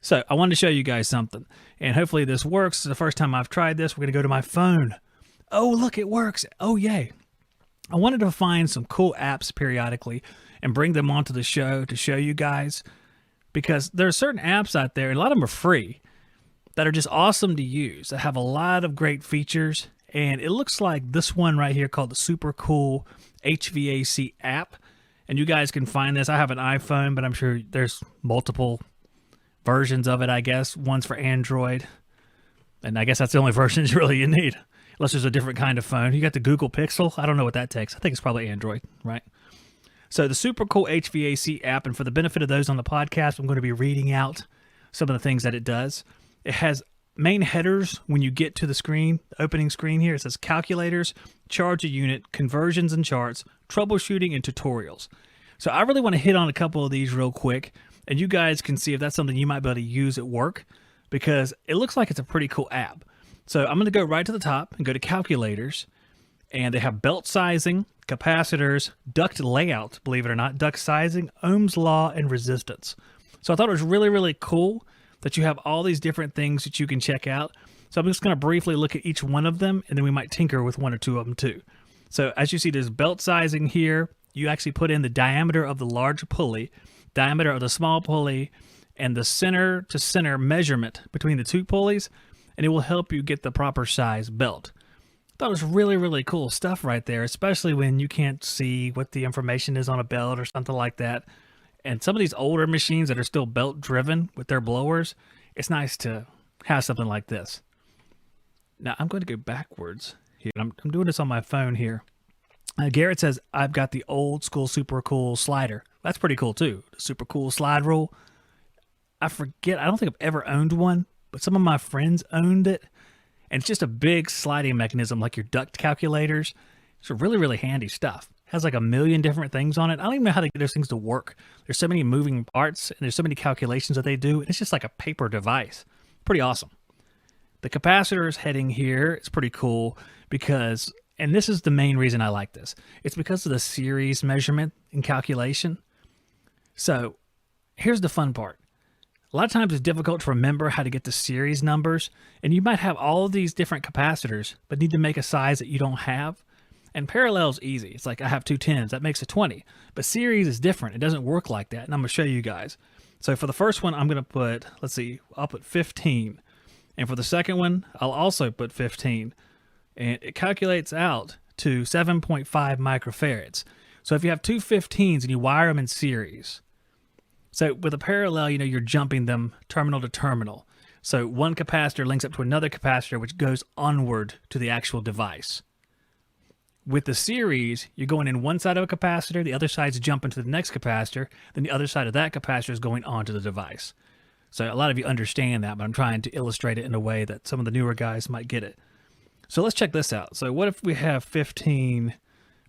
So I wanted to show you guys something, and hopefully this works. It's the first time I've tried this. We're going to go to my phone. Oh, look, it works. Oh, yay. I wanted to find some cool apps periodically and bring them onto the show to show you guys, because there are certain apps out there, and a lot of them are free, that are just awesome to use, that have a lot of great features. And it looks like this one right here called the Super Cool HVAC app. And you guys can find this. I have an iPhone, but I'm sure there's multiple versions of it, I guess. One's for Android. And I guess that's the only versions really you need, unless there's a different kind of phone. You got the Google Pixel. I don't know what that takes. I think it's probably Android, right? So the Super Cool HVAC app, and for the benefit of those on the podcast, I'm going to be reading out some of the things that it does. It has main headers when you get to the screen, the opening screen here. It says calculators, charge a unit, conversions and charts, troubleshooting, and tutorials. So I really want to hit on a couple of these real quick, and you guys can see if that's something you might be able to use at work, because it looks like it's a pretty cool app. So I'm going to go right to the top and go to calculators, and they have belt sizing, capacitors, duct layout, believe it or not, duct sizing, Ohm's law, and resistance. So I thought it was really, really cool that you have all these different things that you can check out. So I'm just going to briefly look at each one of them, and then we might tinker with one or two of them too. So as you see, there's belt sizing here. You actually put in the diameter of the large pulley, diameter of the small pulley, and the center to center measurement between the two pulleys, and it will help you get the proper size belt. I thought it was really, really cool stuff right there, especially when you can't see what the information is on a belt or something like that. And some of these older machines that are still belt driven with their blowers, it's nice to have something like this. Now I'm going to go backwards here. I'm doing this on my phone here. Garrett says, I've got the old school Super Cool slider. That's pretty cool too. The Super Cool slide rule. I forget, I don't think I've ever owned one, but some of my friends owned it. And it's just a big sliding mechanism like your duct calculators. It's really, really handy stuff. It has like a million different things on it. I don't even know how to get those things to work. There's so many moving parts, and there's so many calculations that they do. It's just like a paper device. Pretty awesome. The capacitors heading here is pretty cool because, and this is the main reason I like this, it's because of the series measurement and calculation. So here's the fun part. A lot of times it's difficult to remember how to get the series numbers, and you might have all of these different capacitors, but need to make a size that you don't have. And parallel is easy. It's like I have two 10s, that makes a 20. But series is different. It doesn't work like that, and I'm going to show you guys. So for the first one, I'm going to put, let's see, I'll put 15. And for the second one, I'll also put 15. And it calculates out to 7.5 microfarads. So if you have two 15s and you wire them in series, so with a parallel, you know, you're jumping them terminal to terminal. So one capacitor links up to another capacitor, which goes onward to the actual device. With the series, you're going in one side of a capacitor, the other side's jumping to the next capacitor, then the other side of that capacitor is going onto the device. So a lot of you understand that, but I'm trying to illustrate it in a way that some of the newer guys might get it. So let's check this out. So what if we have 15,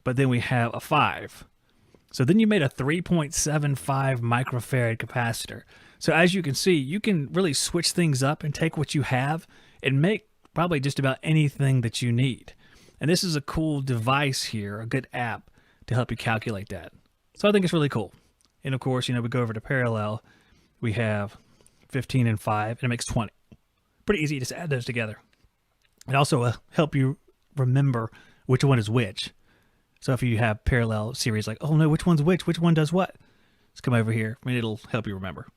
but then we have a 5? So then you made a 3.75 microfarad capacitor. So as you can see, you can really switch things up and take what you have and make probably just about anything that you need. And this is a cool device here, a good app to help you calculate that. So I think it's really cool. And of course, you know, we go over to parallel, we have 15 and 5, and it makes 20. Pretty easy to just add those together. It also help you remember which one is which. So if you have parallel series, like, oh no, which one's which one does what? Let's come over here, and it'll help you remember.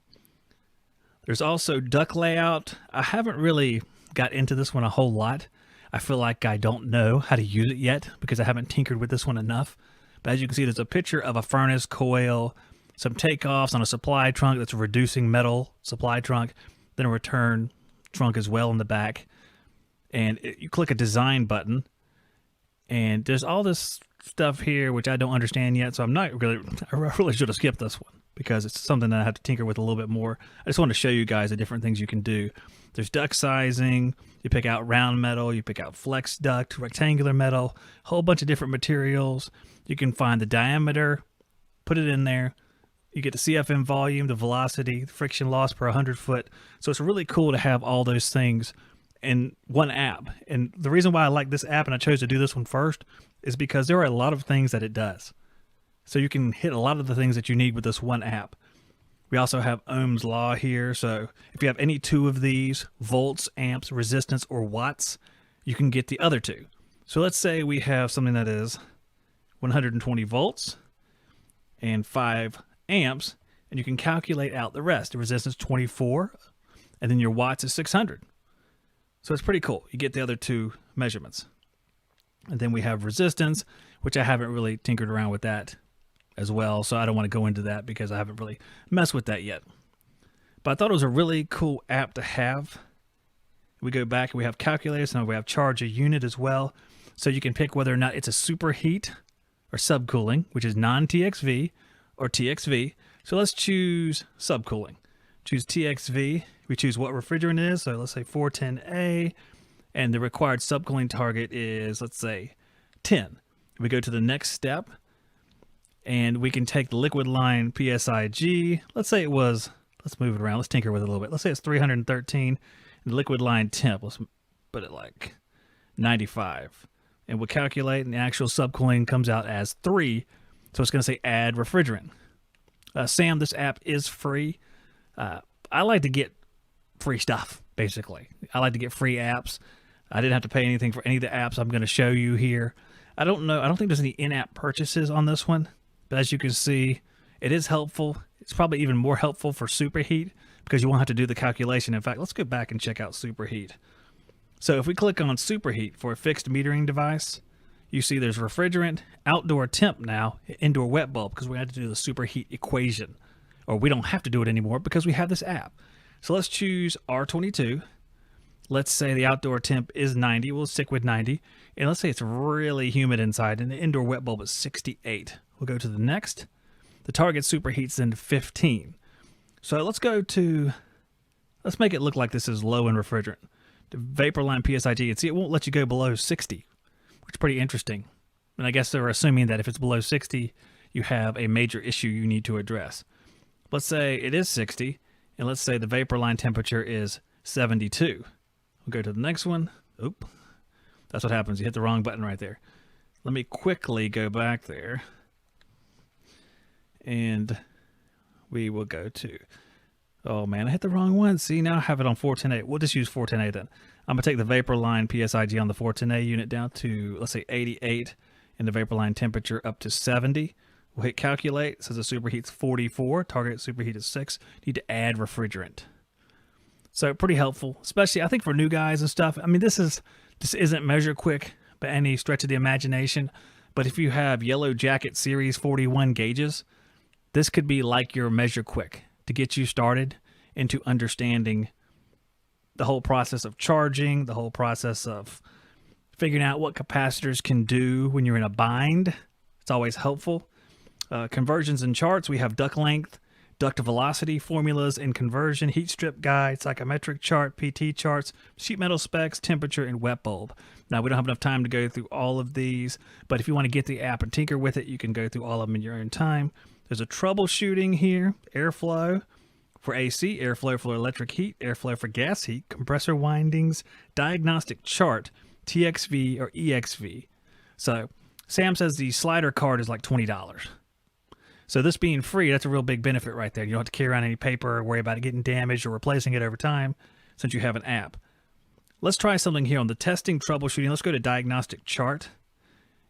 There's also duct layout. I haven't really got into this one a whole lot. I feel like I don't know how to use it yet because I haven't tinkered with this one enough. But as you can see, there's a picture of a furnace coil, some takeoffs on a supply trunk that's a reducing metal supply trunk, then a return trunk as well in the back. And you click a design button, and there's all this stuff here which I don't understand yet, so I really should have skipped this one because it's something that I have to tinker with a little bit more. I just want to show you guys the different things you can do. There's duct sizing, you pick out round metal, you pick out flex duct, rectangular metal, a whole bunch of different materials. You can find the diameter, put it in there. You get the CFM volume, the velocity, the friction loss per 100 foot. So it's really cool to have all those things in one app. And the reason why I like this app and I chose to do this one first is because there are a lot of things that it does. So you can hit a lot of the things that you need with this one app. We also have Ohm's law here. So if you have any two of these, volts, amps, resistance, or watts, you can get the other two. So let's say we have something that is 120 volts and 5 amps, and you can calculate out the rest. The resistance 24, and then your watts is 600. So it's pretty cool. You get the other two measurements. And then we have resistance, which I haven't really tinkered around with that as well, so I don't want to go into that because I haven't really messed with that yet. But I thought it was a really cool app to have. We go back and we have calculators, and we have charge a unit as well. So you can pick whether or not it's a superheat or subcooling, which is non-TXV or TXV. So let's choose subcooling. Choose TXV. We choose what refrigerant it is. So let's say 410A, and the required subcooling target is, let's say, 10. We go to the next step, and we can take the liquid line PSIG. Let's say it was, let's move it around. Let's tinker with it a little bit. Let's say it's 313. And the liquid line temp, let's put it like 95. And we'll calculate, and the actual subcooling comes out as 3. So it's going to say add refrigerant. Sam, this app is free. I like to get free stuff, basically. I like to get free apps. I didn't have to pay anything for any of the apps I'm going to show you here. I don't think there's any in-app purchases on this one. But as you can see, it is helpful. It's probably even more helpful for superheat because you won't have to do the calculation. In fact, let's go back and check out superheat. So if we click on superheat for a fixed metering device, you see there's refrigerant, outdoor temp now, indoor wet bulb, because we had to do the superheat equation. Or we don't have to do it anymore because we have this app. So let's choose R22. Let's say the outdoor temp is 90. We'll stick with 90. And let's say it's really humid inside, and the indoor wet bulb is 68. We'll go to the next. The target superheats then 15. So let's make it look like this is low in refrigerant. The vapor line PSIG, and see, it won't let you go below 60, which is pretty interesting. And I guess they're assuming that if it's below 60, you have a major issue you need to address. Let's say it is 60, and let's say the vapor line temperature is 72. We'll go to the next one. Oop, that's what happens. You hit the wrong button right there. Let me quickly go back there, and we will go to, oh man, I hit the wrong one. See, now I have it on 410A. We'll just use 410A then. I'm going to take the vapor line PSIG on the 410A unit down to, let's say, 88, and the vapor line temperature up to 70. We'll hit calculate. It says the superheat's 44. Target superheat is 6. Need to add refrigerant. So pretty helpful, especially I think for new guys and stuff. I mean, this isn't measure quick by any stretch of the imagination, but if you have Yellow Jacket Series 41 gauges, this could be like your measure quick to get you started into understanding the whole process of charging, the whole process of figuring out what capacitors can do when you're in a bind. It's always helpful. Conversions and charts, we have duct length, duct velocity, formulas and conversion, heat strip guide, psychometric chart, PT charts, sheet metal specs, temperature, and wet bulb. Now, we don't have enough time to go through all of these, but if you want to get the app and tinker with it, you can go through all of them in your own time. There's a troubleshooting here, airflow for AC, airflow for electric heat, airflow for gas heat, compressor windings, diagnostic chart, TXV or EXV. So Sam says the slider card is like $20. So this being free, that's a real big benefit right there. You don't have to carry around any paper or worry about it getting damaged or replacing it over time since you have an app. Let's try something here on the testing troubleshooting. Let's go to Diagnostic Chart.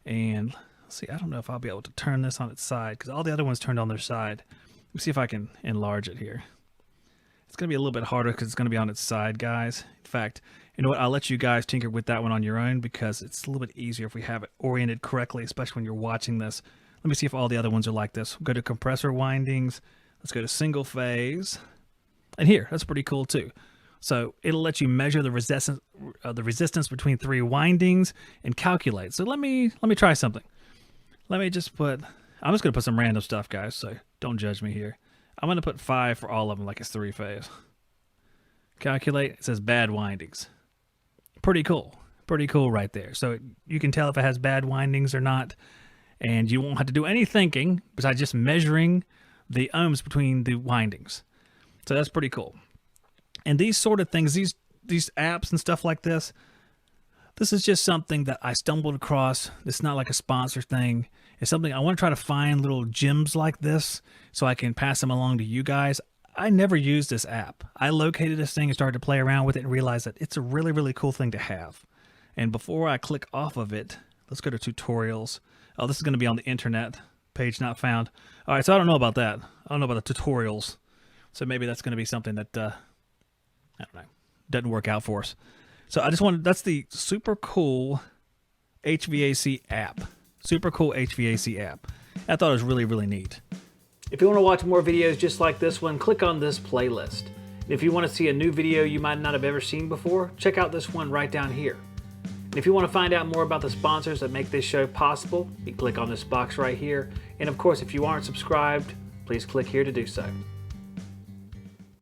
And let's see, I don't know if I'll be able to turn this on its side because all the other ones turned on their side. Let me see if I can enlarge it here. It's going to be a little bit harder because it's going to be on its side, guys. In fact, you know what? I'll let you guys tinker with that one on your own because it's a little bit easier if we have it oriented correctly, especially when you're watching this. Let me see if all the other ones are like this. We'll go to compressor windings. Let's go to single phase. And here, that's pretty cool too. So it'll let you measure the resistance between 3 windings and calculate. So let me try something. I'm just going to put some random stuff, guys, so don't judge me here. I'm going to put 5 for all of them like it's 3-phase. Calculate. It says bad windings. Pretty cool. Pretty cool right there. So you can tell if it has bad windings or not. And you won't have to do any thinking besides just measuring the ohms between the windings. So that's pretty cool. And these sort of things, these apps and stuff like this is just something that I stumbled across. It's not like a sponsor thing. It's something I want to try to find little gems like this so I can pass them along to you guys. I never used this app. I located this thing and started to play around with it and realized that it's a really, really cool thing to have. And before I click off of it, let's go to tutorials. Oh, this is going to be on the internet. Page not found. All right, so I don't know about that. I don't know about the tutorials. So maybe that's going to be something that, I don't know, doesn't work out for us. So I just wanted, that's the super cool HVAC app. Super cool HVAC app. I thought it was really, really neat. If you want to watch more videos just like this one, click on this playlist. And if you want to see a new video you might not have ever seen before, check out this one right down here. And if you want to find out more about the sponsors that make this show possible, you can click on this box right here. And of course, if you aren't subscribed, please click here to do so.